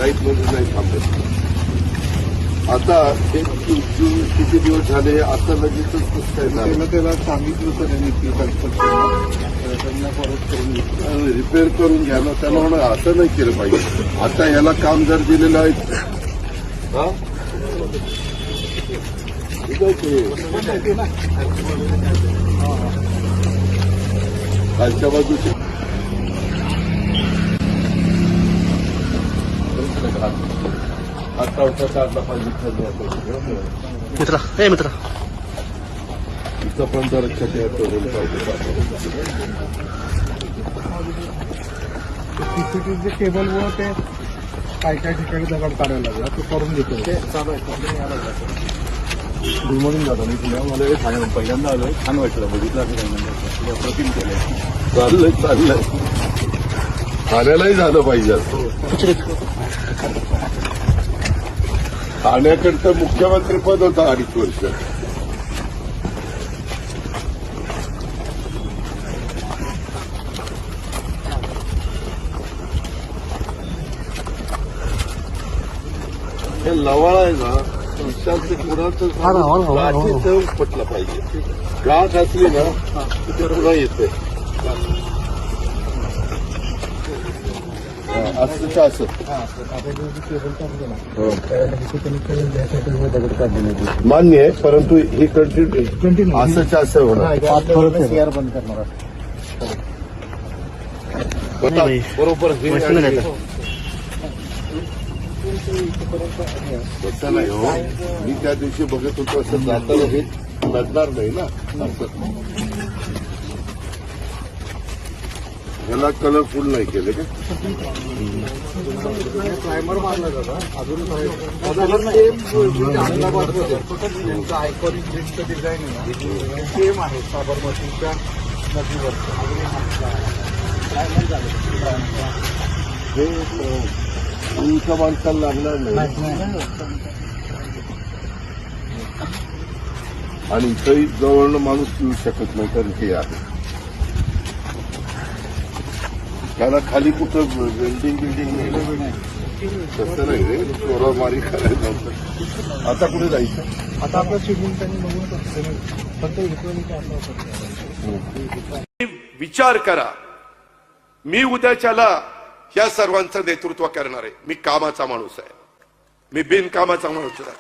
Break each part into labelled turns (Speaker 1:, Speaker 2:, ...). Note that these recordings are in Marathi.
Speaker 1: लाईट मध्ये नाही थांबत. आता हे किती दिवस झाले आता लगेचच कसं काय झालं?
Speaker 2: त्याला सांगितलं होतं त्यांनी परत करून
Speaker 1: रिपेअर करून घ्या ना. त्याला म्हणा असं नाही केलं पाहिजे. आता याला काम जर दिलेलं आहे हा ठीक आहे की खालच्या बाजूचे आता उठा काढला पाहिजे.
Speaker 3: मित्रा हे मित्रा
Speaker 1: इथं पण जर
Speaker 2: सीसीटीव्हीचे केबलवर ते काय काय ठिकाणी दगड काढायला लागला ते करून घेतो.
Speaker 4: गुलमधून जातो मी पुण्या. मला हे पहिल्यांदा आलोय. छान वाटलं बघितलं असं प्रतिम केलंय.
Speaker 1: चाललंय ठाण्यालाही झालं पाहिजे. ठाण्याकडचं मुख्यमंत्री पद होतं 2.5 वर्ष. हे लवाळ आहे ना संस्थांचं कुणाचं पटलं पाहिजे. गाठ असली ना तिथे पुन्हा येते असं असं मान्य आहे. परंतु हे कंटिन्यू असंच असं होणार.
Speaker 2: बंद करणार
Speaker 1: बरोबर हे तसं नाही हो. मी त्या दिवशी बघत होतो असं जाताना हे नडणार नाही ना. असं ह्याला कलरफुल नाही केलं का?
Speaker 2: प्रायमर मारला जाता अजून आयकॉनिक ब्रिजचं डिझाईन आहे सेम आहे साबरमतीच्या नदीवर.
Speaker 1: हे उंचा माणसाला लागणार नाही. आणि इथंही जवळनं माणूस येऊ शकत नाही कारण हे आहे. त्याला खाली कुठं बिल्डिंग नाही. तसं नाही रे. चोरामारी करायचं नव्हतं. आता कुठे जायचं?
Speaker 2: आता आपलं शेड्यूल त्यांनी बघून फक्त
Speaker 5: विचार करा. मी उद्याच्याला या सर्वांचं नेतृत्व करणार आहे. मी कामाचा माणूस आहे. मी बिनकामाचा माणूस आहे.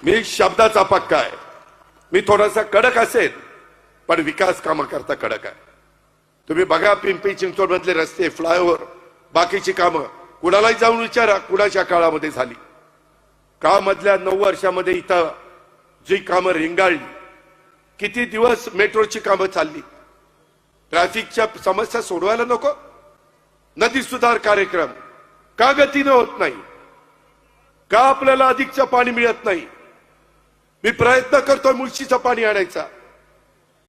Speaker 5: मी शब्दाचा पक्का आहे. मी थोडासा कडक असेल पण विकास कामाकरता कडक आहे. तुम्ही बघा पिंपरी चिंचवड मधले रस्ते, फ्लायओव्हर, बाकीची कामं कुणालाही जाऊन विचारा कुणाच्या काळामध्ये झाली. का मधल्या 9 वर्षामध्ये इथं जी कामं रेंगाळली. किती दिवस मेट्रोची कामं चालली. ट्रॅफिकच्या समस्या सोडवायला नको. नदी सुधार कार्यक्रम का गतीनं होत नाही? का आपल्याला अधिकचं पाणी मिळत नाही? मी प्रयत्न करतोय मुळशीचं पाणी आणायचा.